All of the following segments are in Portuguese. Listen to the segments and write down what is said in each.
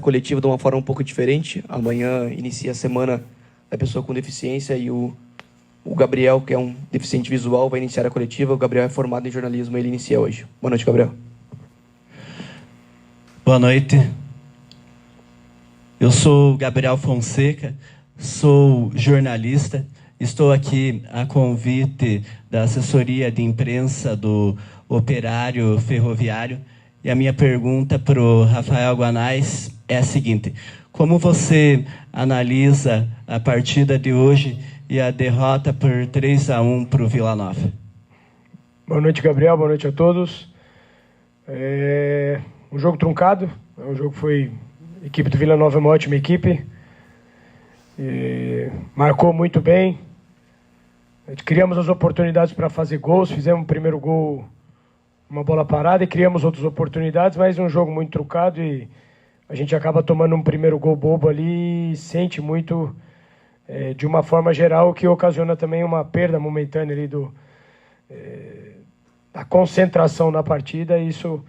coletiva de uma forma um pouco diferente. Amanhã inicia a semana da pessoa com deficiência e o Gabriel, que é um deficiente visual, vai iniciar a coletiva. O Gabriel é formado em jornalismo, ele inicia hoje. Boa noite, Gabriel. Boa noite. Eu sou Gabriel Fonseca, sou jornalista. Estou aqui a convite da assessoria de imprensa do Operário Ferroviário. E a minha pergunta para o Rafael Guanais é a seguinte: como você analisa a partida de hoje e a derrota por 3-1 para o Vila Nova? Boa noite, Gabriel. Boa noite a todos. Um jogo truncado. O jogo foi... A equipe do Vila Nova é uma ótima equipe. Marcou muito bem. Criamos as oportunidades para fazer gols. Fizemos o primeiro gol, uma bola parada, e criamos outras oportunidades, mas um jogo muito truncado e a gente acaba tomando um primeiro gol bobo ali e sente muito, de uma forma geral, que ocasiona também uma perda momentânea ali da concentração na partida, e isso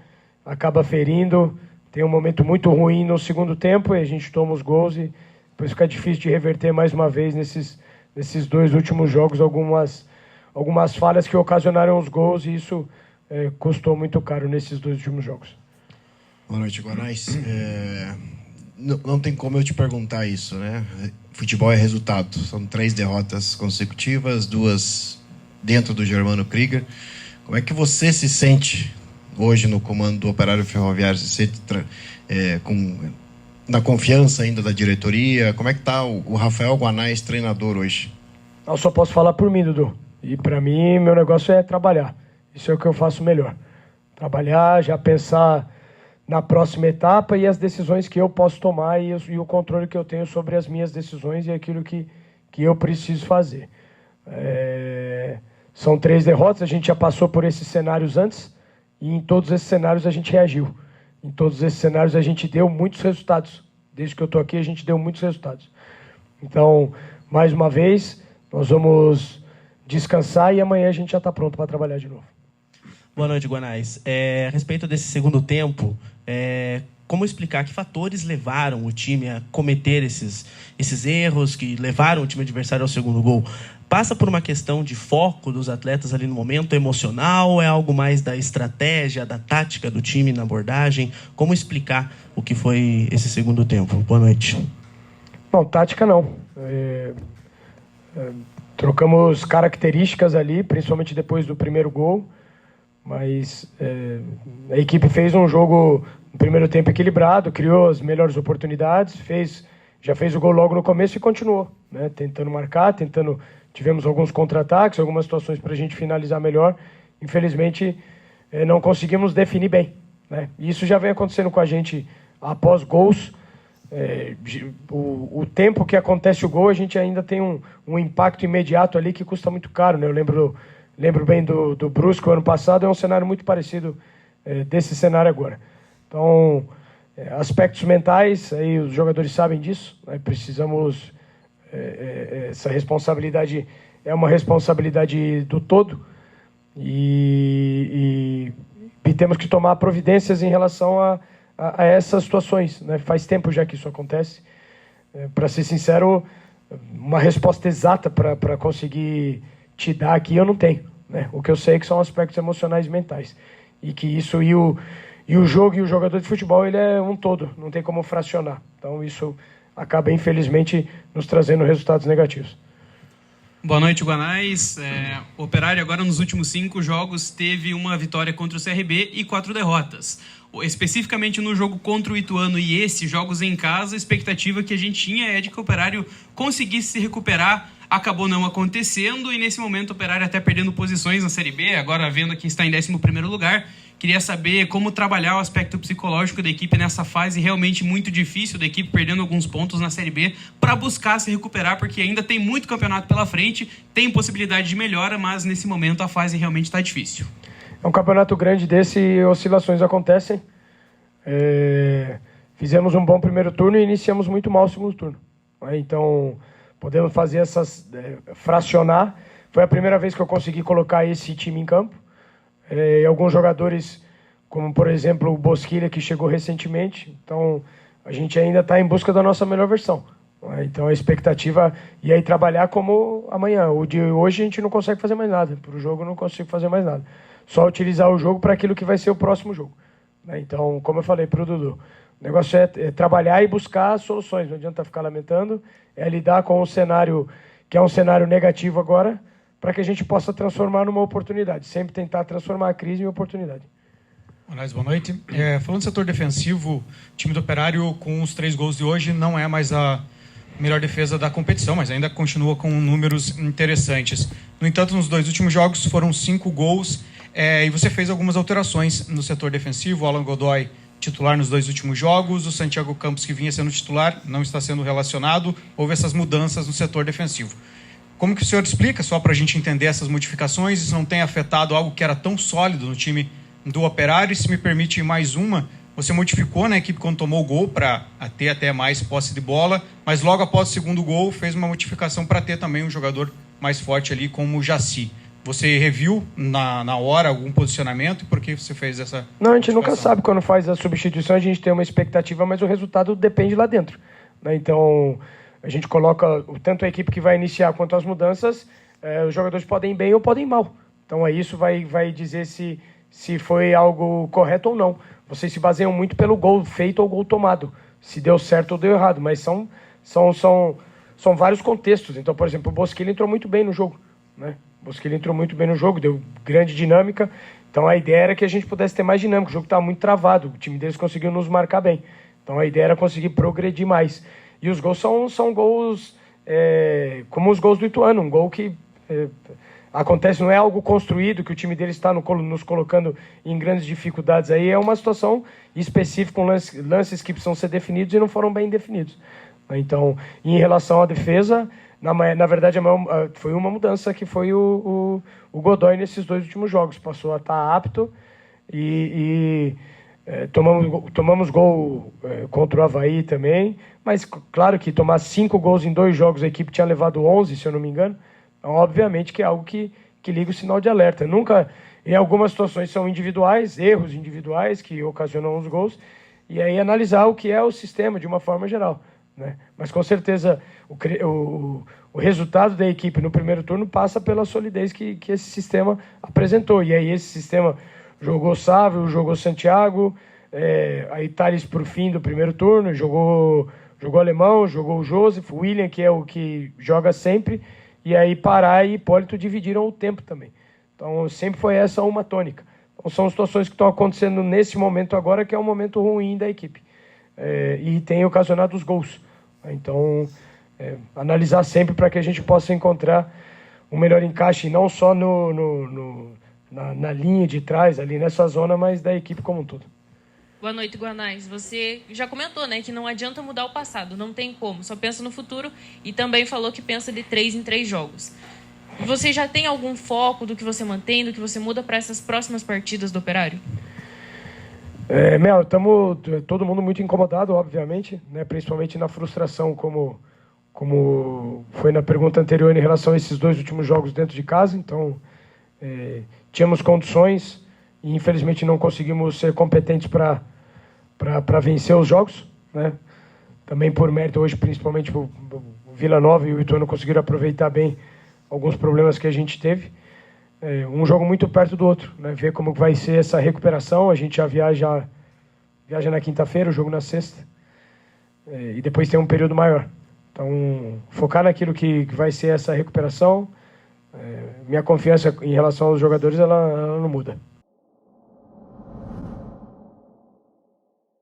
acaba ferindo. Tem um momento muito ruim no segundo tempo e a gente toma os gols e depois fica difícil de reverter mais uma vez nesses dois últimos jogos algumas falhas que ocasionaram os gols, e isso custou muito caro nesses dois últimos jogos. Boa noite, Guanais. Não tem como eu te perguntar isso, né? Futebol é resultado. São 3 derrotas consecutivas, 2 dentro do Germano Krieger. Como é que você se sente hoje no comando do Operário Ferroviário? Se sente na confiança ainda da diretoria? Como é que está o Rafael Guanais, treinador, hoje? Eu só posso falar por mim, Dudu. E para mim, meu negócio é trabalhar. Isso é o que eu faço melhor. Trabalhar, já pensar na próxima etapa e as decisões que eu posso tomar e o controle que eu tenho sobre as minhas decisões e aquilo que eu preciso fazer. São 3 derrotas, a gente já passou por esses cenários antes e em todos esses cenários a gente reagiu. Em todos esses cenários a gente deu muitos resultados. Desde que eu estou aqui a gente deu muitos resultados. Então, mais uma vez, nós vamos descansar e amanhã a gente já está pronto para trabalhar de novo. Boa noite, Guanais. A respeito desse segundo tempo, como explicar que fatores levaram o time a cometer esses erros, que levaram o time adversário ao segundo gol? Passa por uma questão de foco dos atletas ali no momento, emocional? É algo mais da estratégia, da tática do time na abordagem? Como explicar o que foi esse segundo tempo? Boa noite. Não, tática não. Trocamos características ali, principalmente depois do primeiro gol. Mas a equipe fez um jogo no primeiro tempo equilibrado, criou as melhores oportunidades, já fez o gol logo no começo e continuou, né? Tentando marcar, tivemos alguns contra-ataques, algumas situações para a gente finalizar melhor. Infelizmente, não conseguimos definir bem, né? E isso já vem acontecendo com a gente após gols. O tempo que acontece o gol, a gente ainda tem um impacto imediato ali que custa muito caro, né? Eu lembro bem do Brusque ano passado, é um cenário muito parecido desse cenário agora. Então, aspectos mentais, aí os jogadores sabem disso, né? Precisamos... essa responsabilidade é uma responsabilidade do todo e temos que tomar providências em relação a essas situações, né? Faz tempo já que isso acontece. Para ser sincero, uma resposta exata para conseguir te dar aqui eu não tenho, né? O que eu sei é que são aspectos emocionais e mentais, e que isso e o jogo e o jogador de futebol, ele é um todo, não tem como fracionar. Então isso acaba, infelizmente, nos trazendo resultados negativos. Boa noite, Guanais. O Operário agora nos últimos 5 jogos teve uma vitória contra o CRB e 4 derrotas. Especificamente no jogo contra o Ituano e jogos em casa, a expectativa que a gente tinha é de que o Operário conseguisse se recuperar. Acabou não acontecendo e nesse momento o Operário até perdendo posições na Série B, agora vendo que está em 11º lugar. Queria saber como trabalhar o aspecto psicológico da equipe nessa fase realmente muito difícil da equipe, perdendo alguns pontos na Série B, para buscar se recuperar, porque ainda tem muito campeonato pela frente, tem possibilidade de melhora, mas nesse momento a fase realmente está difícil. É um campeonato grande desse e oscilações acontecem. Fizemos um bom primeiro turno e iniciamos muito mal o segundo turno. Então, podemos fazer essas... fracionar. Foi a primeira vez que eu consegui colocar esse time em campo. Alguns jogadores, como por exemplo o Bosquilha, que chegou recentemente. Então, a gente ainda está em busca da nossa melhor versão. Então a expectativa e aí trabalhar como amanhã. O de hoje a gente não consegue fazer mais nada. Para o jogo não consigo fazer mais nada. Só utilizar o jogo para aquilo que vai ser o próximo jogo. Então, como eu falei para o Dudu, o negócio é trabalhar e buscar soluções. Não adianta ficar lamentando. É lidar com um cenário que é um cenário negativo agora, para que a gente possa transformar numa oportunidade. Sempre tentar transformar a crise em oportunidade. Boa noite. Falando do setor defensivo, o time do Operário, com os 3 gols de hoje, não é mais a melhor defesa da competição, mas ainda continua com números interessantes. No entanto, nos 2 últimos jogos foram 5 gols e você fez algumas alterações no setor defensivo. O Alan Godoy, titular nos 2 últimos jogos, o Santiago Campos, que vinha sendo titular, não está sendo relacionado. Houve essas mudanças no setor defensivo. Como que o senhor explica, só para a gente entender essas modificações, isso não tem afetado algo que era tão sólido no time do Operário? E se me permite mais uma, você modificou na equipe quando tomou o gol para ter até mais posse de bola, mas logo após o segundo gol fez uma modificação para ter também um jogador mais forte ali como o Jaci. Você reviu na hora algum posicionamento e por que você fez essa Não, a gente nunca sabe quando faz a substituição, a gente tem uma expectativa, mas o resultado depende lá dentro. Então, a gente coloca tanto a equipe que vai iniciar quanto as mudanças, os jogadores podem ir bem ou podem ir mal. Então, isso vai dizer se foi algo correto ou não. Vocês se baseiam muito pelo gol feito ou gol tomado, se deu certo ou deu errado, mas são vários contextos. Então, por exemplo, o Bosquilha entrou muito bem no jogo, né? O Bosquilha entrou muito bem no jogo, deu grande dinâmica. Então, a ideia era que a gente pudesse ter mais dinâmica. O jogo estava muito travado, o time deles conseguiu nos marcar bem. Então, a ideia era conseguir progredir mais. E os gols são gols como os gols do Ituano, um gol que acontece, não é algo construído, que o time dele está nos colocando em grandes dificuldades. Aí é uma situação específica, com lances que precisam ser definidos e não foram bem definidos. Então, em relação à defesa, na verdade, foi uma mudança que foi o Godoy nesses 2 últimos jogos. Passou a estar apto e tomamos gol contra o Avaí também, mas claro que tomar 5 gols em 2 jogos, a equipe tinha levado 11, se eu não me engano. Então, obviamente que é algo que liga o sinal de alerta. Nunca, em algumas situações são individuais, erros individuais que ocasionam os gols, e aí analisar o que é o sistema de uma forma geral, né? Mas com certeza o resultado da equipe no primeiro turno passa pela solidez que esse sistema apresentou. E aí esse sistema jogou Sávio, jogou Santiago, aí Thales para o fim do primeiro turno, jogou Alemão, jogou o Joseph, o William, que é o que joga sempre, e aí Pará e Hipólito dividiram o tempo também. Então sempre foi essa uma tônica. Então, são situações que estão acontecendo nesse momento agora, que é um momento ruim da equipe. E tem ocasionado os gols. Então, analisar sempre para que a gente possa encontrar um melhor encaixe, não só na linha de trás, ali nessa zona, mas da equipe como um todo. Boa noite, Guanais. Você já comentou, né, que não adianta mudar o passado, não tem como, só pensa no futuro, e também falou que pensa de 3 em 3 jogos. Você já tem algum foco do que você mantém, do que você muda para essas próximas partidas do Operário? Mel, estamos todo mundo muito incomodado, obviamente, né, principalmente na frustração, como foi na pergunta anterior em relação a esses 2 últimos jogos dentro de casa. Então, tínhamos condições e infelizmente não conseguimos ser competentes para vencer os jogos, né? Também por mérito hoje, principalmente o Vila Nova e o Ituano conseguiram aproveitar bem alguns problemas que a gente teve. Um jogo muito perto do outro, né? Ver como vai ser essa recuperação. A gente já viaja na quinta-feira, o jogo na sexta, e depois tem um período maior. Então, focar naquilo que vai ser essa recuperação. Minha confiança em relação aos jogadores, ela não muda.